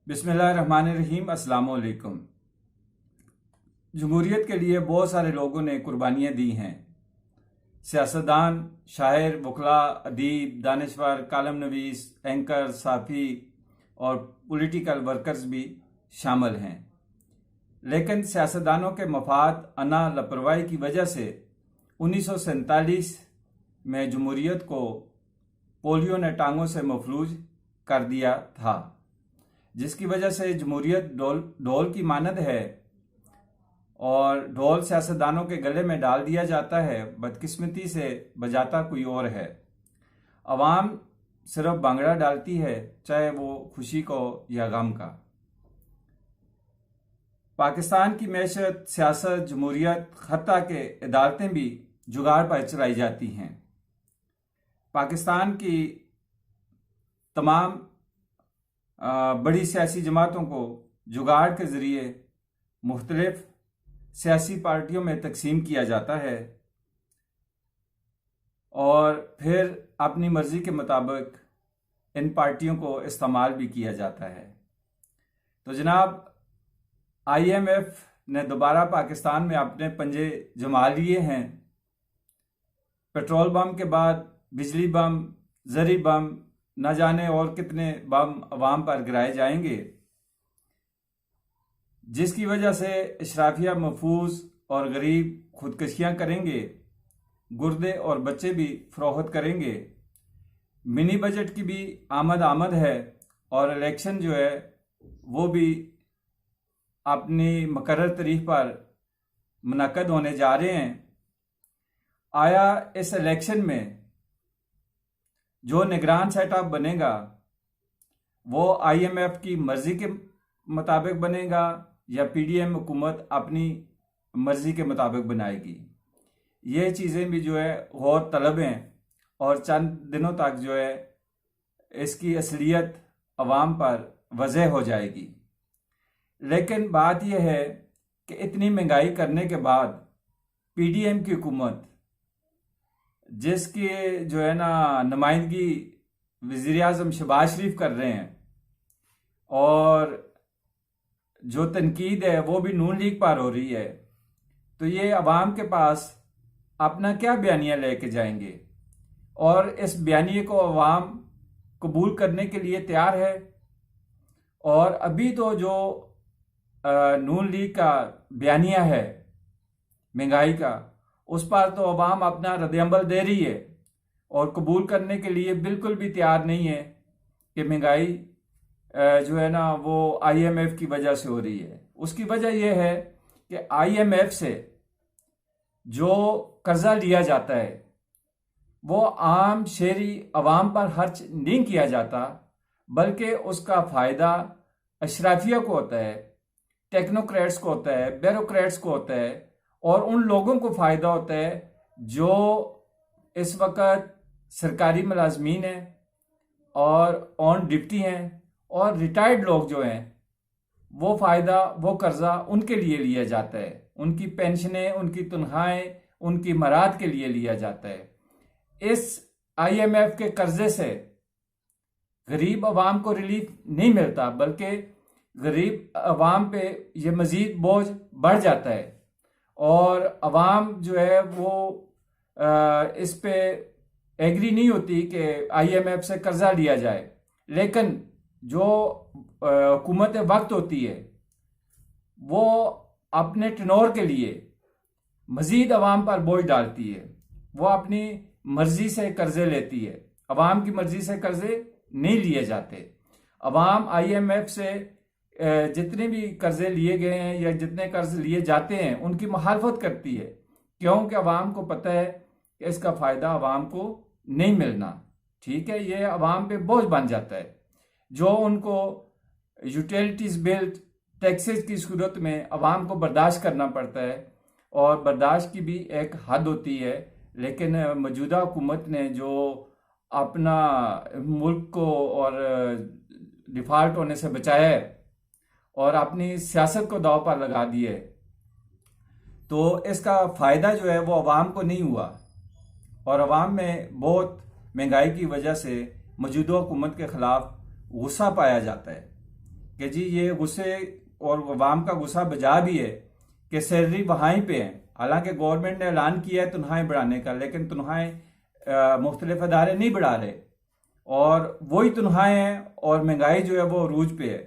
बिस्मिल्लाहिर्रहमानिर्रहीम। अस्सलाम वालेकुम। जमहूरियत के लिए बहुत सारे लोगों ने कुर्बानियाँ दी हैं। सियासतदान, शायर, वकला, अदीब, दानिशवर, कालम नवीस, एंकर, साफ़ी और पॉलिटिकल वर्कर्स भी शामिल हैं। लेकिन सियासतदानों के मफाद अना लापरवाही की वजह से 1947 में जमहूरियत को पोलियो ने टांगों से मफलूज कर दिया था, जिसकी वजह से जमहूरियत ढोल की मानद है और ढोल सियासतदानों के गले में डाल दिया जाता है। बदकिस्मती से बजाता कोई और है। अवाम सिर्फ भांगड़ा डालती है, चाहे वो खुशी को या गम का। पाकिस्तान की मैशत, सियासत, जमहूरियत, हत्ता के अदालतें भी जुगाड़ पर चलाई जाती हैं। पाकिस्तान की तमाम बड़ी सियासी जमातों को जुगाड़ के ज़रिए मुख्तलिफ सियासी पार्टियों में तकसीम किया जाता है और फिर अपनी मर्ज़ी के मुताबिक इन पार्टियों को इस्तेमाल भी किया जाता है। तो जनाब, IMF ने दोबारा पाकिस्तान में अपने पंजे जमा लिए हैं। पेट्रोल बम के बाद बिजली बम, जरी बम, न जाने और कितने बम अवाम पर गिराए जाएंगे, जिसकी वजह से इशराफिया महफूज और गरीब खुदकशियां करेंगे, गुर्दे और बच्चे भी फरोख्त करेंगे। मिनी बजट की भी आमद है और इलेक्शन जो है वो भी अपनी मुकर्रर तारीख पर मुनक्कद होने जा रहे हैं। आया इस इलेक्शन में जो निगरान सेटअप बनेगा वो IMF की मर्जी के मुताबिक बनेगा या PDM हुकूमत अपनी मर्जी के मुताबिक बनाएगी। ये चीज़ें भी जो है गौर तलब हैं और चंद दिनों तक जो है इसकी असलियत अवाम पर वज़ह हो जाएगी। लेकिन बात यह है कि इतनी महंगाई करने के बाद PDM की हुकूमत, जिसकी जो है ना नुमाइंदगी वज़ीर आज़म शहबाज शरीफ कर रहे हैं और जो तनकीद है वो भी नून लीग पर हो रही है, तो ये अवाम के पास अपना क्या बयानिया लेके जाएंगे और इस बयानिए को अवाम कबूल करने के लिए तैयार है। और अभी तो जो नून लीग का बयानिया है महंगाई का, उस पर तो अवाम अपना रद्द-ए-अमल दे रही है और कबूल करने के लिए बिल्कुल भी तैयार नहीं है कि महंगाई जो है ना वो IMF की वजह से हो रही है। उसकी वजह यह है कि IMF से जो कर्जा लिया जाता है वो आम शहरी अवाम पर खर्च नहीं किया जाता, बल्कि उसका फ़ायदा अशराफिया को होता है, टेक्नोक्रेट्स को होता है, ब्यूरोक्रेट्स को होता है और उन लोगों को फ़ायदा होता है जो इस वक्त सरकारी मुलाजमीन हैं और ऑन ड्यूटी हैं और रिटायर्ड लोग जो हैं, वो फ़ायदा, वो कर्जा उनके लिए लिया जाता है। उनकी पेंशनें, उनकी तनख्वाहें, उनकी मराद के लिए लिया जाता है। इस IMF के कर्जे से गरीब अवाम को रिलीफ नहीं मिलता, बल्कि गरीब अवाम पे ये मज़ीद बोझ बढ़ जाता है और अवाम जो है वो इस पे एग्री नहीं होती कि IMF से कर्जा लिया जाए। लेकिन जो हुकूमत वक्त होती है वो अपने टेनोर के लिए मज़ीद अवाम पर बोझ डालती है। वो अपनी मर्जी से कर्जे लेती है, अवाम की मर्जी से कर्जे नहीं लिए जाते। अवाम IMF से जितने भी कर्जे लिए गए हैं या जितने कर्ज लिए जाते हैं उनकी मुखालफत करती है, क्योंकि अवाम को पता है कि इसका फ़ायदा अवाम को नहीं मिलना। ठीक है, ये अवाम पे बोझ बन जाता है। जो उनको यूटिलिटीज़ बिल, टैक्सेस की सूरत में अवाम को बर्दाश्त करना पड़ता है और बर्दाश्त की भी एक हद होती है। लेकिन मौजूदा हुकूमत ने जो अपना मुल्क को और डिफ़ॉल्ट होने से बचाया है और अपनी सियासत को दांव पर लगा दिए, तो इसका फ़ायदा जो है वो अवाम को नहीं हुआ और अवाम में बहुत महंगाई की वजह से मौजूदा हुकूमत के ख़िलाफ़ गुस्सा पाया जाता है। कि जी ये गुस्से और अवाम का गुस्सा बजा भी है कि सैलरी वहाँ पे है। हालांकि गवर्नमेंट ने ऐलान किया है तनख्वाहें बढ़ाने का, लेकिन तनख्वाहें मुख्तलिफ अदारे नहीं बढ़ा रहे और वही तनख्वाहें हैं और महंगाई जो है वो अरूज पे है।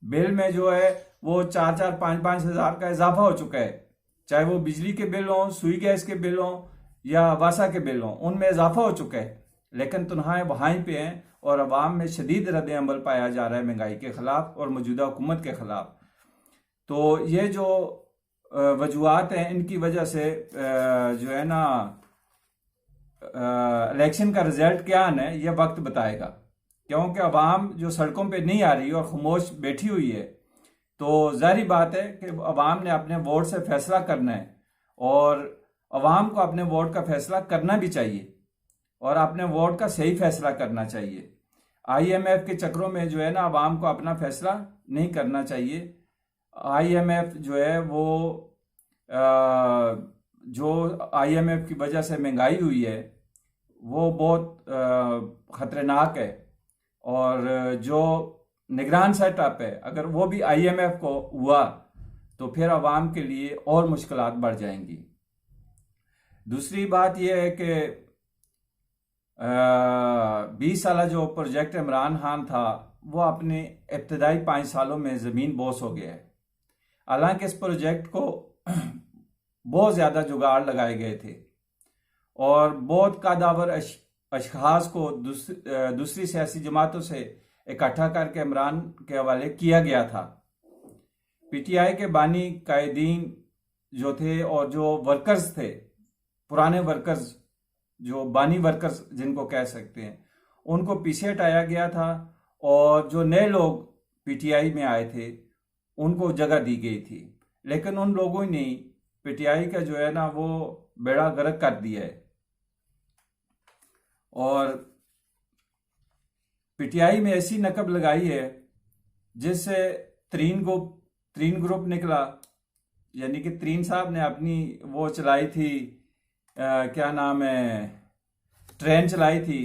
बिल में जो है वो 4-4, 5-5 हज़ार का इजाफा हो चुका है, चाहे वो बिजली के बिल हों, सुई गैस के बिल हों या वासा के बिल हों, उनमें इजाफा हो चुका है, लेकिन तनख्वाहें वहाँ पे हैं और अवाम में शदीद रद्द अमल पाया जा रहा है महंगाई के खिलाफ और मौजूदा हुकूमत के खिलाफ। तो ये जो वजूहात हैं, इनकी वजह से जो है ना इलेक्शन का रिजल्ट क्या आना है ये वक्त बताएगा, क्योंकि अवाम जो सड़कों पे नहीं आ रही और खामोश बैठी हुई है, तो जाहिर बात है कि अवाम ने अपने वोट से फैसला करना है और अवाम को अपने वोट का फैसला करना भी चाहिए और अपने वोट का सही फैसला करना चाहिए। IMF के चक्रों में जो है ना अवाम को अपना फैसला नहीं करना चाहिए। IMF जो है वो जो IMF की वजह से महंगाई हुई है वो बहुत खतरनाक है और जो निगरान सेटअप है अगर वो भी IMF को हुआ तो फिर अवाम के लिए और मुश्किलात बढ़ जाएंगी। दूसरी बात यह है कि 20 साल जो प्रोजेक्ट इमरान खान था वो अपने इब्तदाई 5 सालों में ज़मीन बोस हो गया है। हालांकि इस प्रोजेक्ट को बहुत ज़्यादा जुगाड़ लगाए गए थे और बहुत कादावर अशखास को दूसरी सियासी जमातों से इकट्ठा करके इमरान के हवाले किया गया था। PTI के बानी कायदीन जो थे और जो वर्कर्स थे, पुराने वर्कर्स जो बानी वर्कर्स जिनको कह सकते हैं, उनको पीछे हटाया गया था और जो नए लोग PTI में आए थे उनको जगह दी गई थी, लेकिन उन लोगों ने PTI का जो है ना वो बेड़ा गर्क कर दिया है और PTI में ऐसी नकब लगाई है जिससे तरीन ग्रुप निकला, यानी कि तरीन साहब ने अपनी वो चलाई थी, क्या नाम है, ट्रेन चलाई थी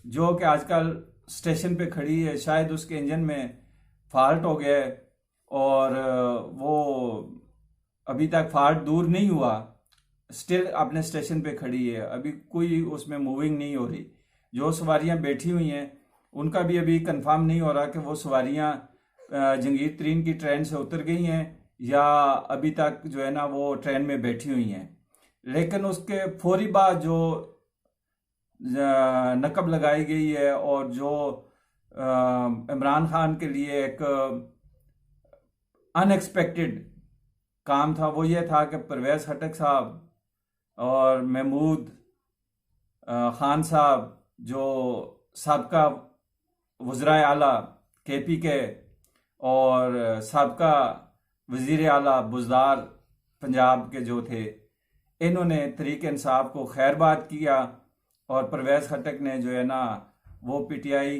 जो कि आजकल स्टेशन पे खड़ी है। शायद उसके इंजन में फॉल्ट हो गया है और वो अभी तक फॉल्ट दूर नहीं हुआ, स्टिल अपने स्टेशन पे खड़ी है, अभी कोई उसमें मूविंग नहीं हो रही। जो सवारियां बैठी हुई हैं उनका भी अभी कंफर्म नहीं हो रहा कि वो सवारियां जंगीर तरीन की ट्रेन से उतर गई हैं या अभी तक जो है ना वो ट्रेन में बैठी हुई हैं। लेकिन उसके फौरी बाद जो नकब लगाई गई है और जो इमरान खान के लिए एक अनएक्सपेक्टेड काम था वो ये था कि परवेज़ खटक साहब और महमूद खान साहब जो साबका वज़राए आला KP के और साबका वज़ीर आला बुज़दार पंजाब के जो थे, इन्होंने तहरीक इंसाफ को खैरबाद किया और परवेज़ खटक ने जो है ना वो PTI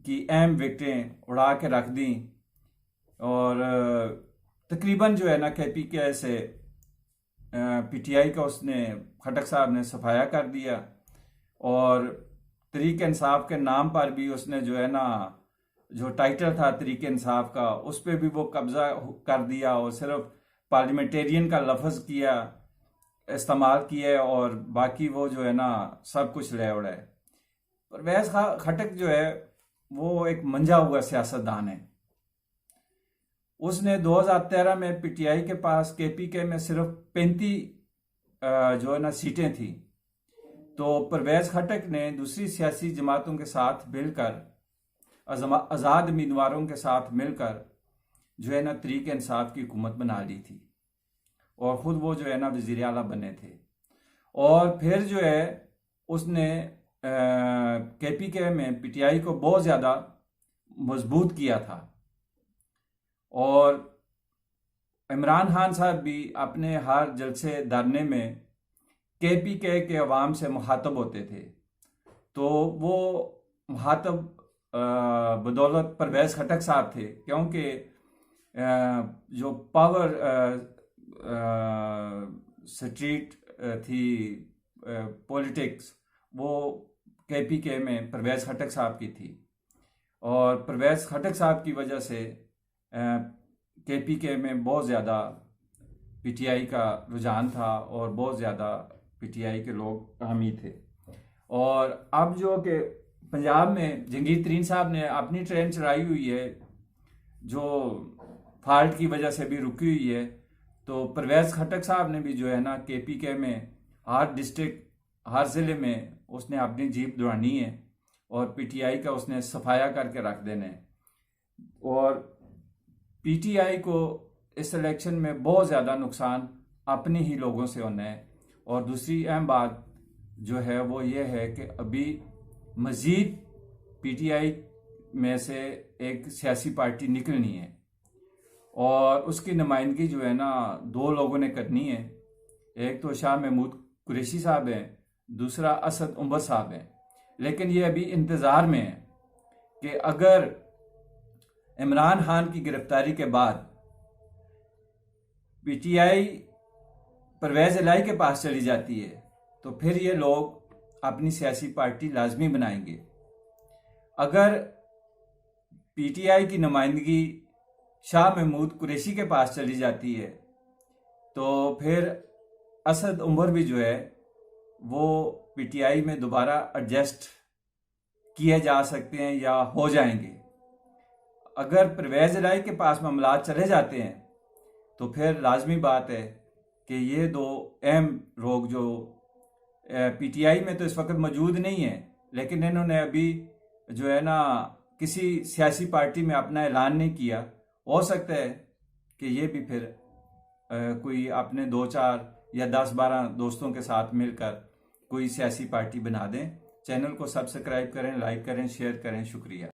की अहम विकेटें उड़ा के रख दी और तकरीबन जो है ना KP के से PTI का उसने खटक साहब ने सफाया कर दिया और तहरीक इंसाफ के नाम पर भी उसने जो है ना जो टाइटल था तहरीक इंसाफ का उस पर भी वो कब्जा कर दिया और सिर्फ पार्लियामेंटेरियन का लफ्ज़ किया इस्तेमाल किया और बाकी वो जो है ना सब कुछ ले उड़ा है। परवेज़ खटक जो है वो एक मंझा हुआ सियासतदान है। उसने 2013 में PTI के पास KPK में सिर्फ 35 जो है ना सीटें थी, तो परवेज़ खटक ने दूसरी सियासी जमातों के साथ मिलकर, आज़ाद उम्मीदवारों के साथ मिलकर जो है ना तहरीक इंसाफ की हुकूमत बना ली थी और ख़ुद वो जो है ना वज़ीर आला बने थे और फिर जो है उसने KPK में PTI को बहुत ज़्यादा मजबूत किया था और इमरान खान साहब भी अपने हर जलसे धरने में KPK के अवाम से मुखातब होते थे, तो वो मुखातब बदौलत परवेज़ खटक साहब थे, क्योंकि जो पावर स्ट्रीट थी पॉलिटिक्स वो KPK में परवेज़ खटक साहब की थी और परवेज़ खटक साहब की वजह से KPK में बहुत ज़्यादा PTI का रुझान था और बहुत ज़्यादा PTI के लोग हामी थे। और अब जो कि पंजाब में जंगीर तरीन साहब ने अपनी ट्रेन चलाई हुई है जो फॉल्ट की वजह से भी रुकी हुई है, तो परवेज़ खटक साहब ने भी जो है ना KPK में हर डिस्ट्रिक्ट हर ज़िले में उसने अपनी जीप दौड़ानी है और PTI का उसने सफाया करके रख देना है। और PTI को इस इलेक्शन में बहुत ज़्यादा नुकसान अपने ही लोगों से होना है। और दूसरी अहम बात जो है वो ये है कि अभी मज़ीद PTI में से एक सियासी पार्टी निकलनी है और उसकी नुमाइंदगी जो है ना 2 लोगों ने करनी है। एक तो शाह महमूद कुरैशी साहब हैं, दूसरा असद उमर साहब हैं। लेकिन ये अभी इंतज़ार में है कि अगर इमरान खान की गिरफ्तारी के बाद PTI परवेज़ इलाही के पास चली जाती है तो फिर ये लोग अपनी सियासी पार्टी लाजमी बनाएंगे। अगर PTI की नुमाइंदगी शाह महमूद कुरैशी के पास चली जाती है तो फिर असद उमर भी जो है वो PTI में दोबारा एडजस्ट किए जा सकते हैं या हो जाएंगे। अगर परवेज़ इलाही के पास मामलात चले जाते हैं तो फिर लाजमी बात है कि ये 2 अहम लोग जो PTI में तो इस वक्त मौजूद नहीं है, लेकिन इन्होंने अभी जो है ना किसी सियासी पार्टी में अपना ऐलान नहीं किया। हो सकता है कि ये भी फिर कोई अपने 2-4 या 10-12 दोस्तों के साथ मिलकर कोई सियासी पार्टी बना दें। चैनल को सब्सक्राइब करें, लाइक करें, शेयर करें। शुक्रिया।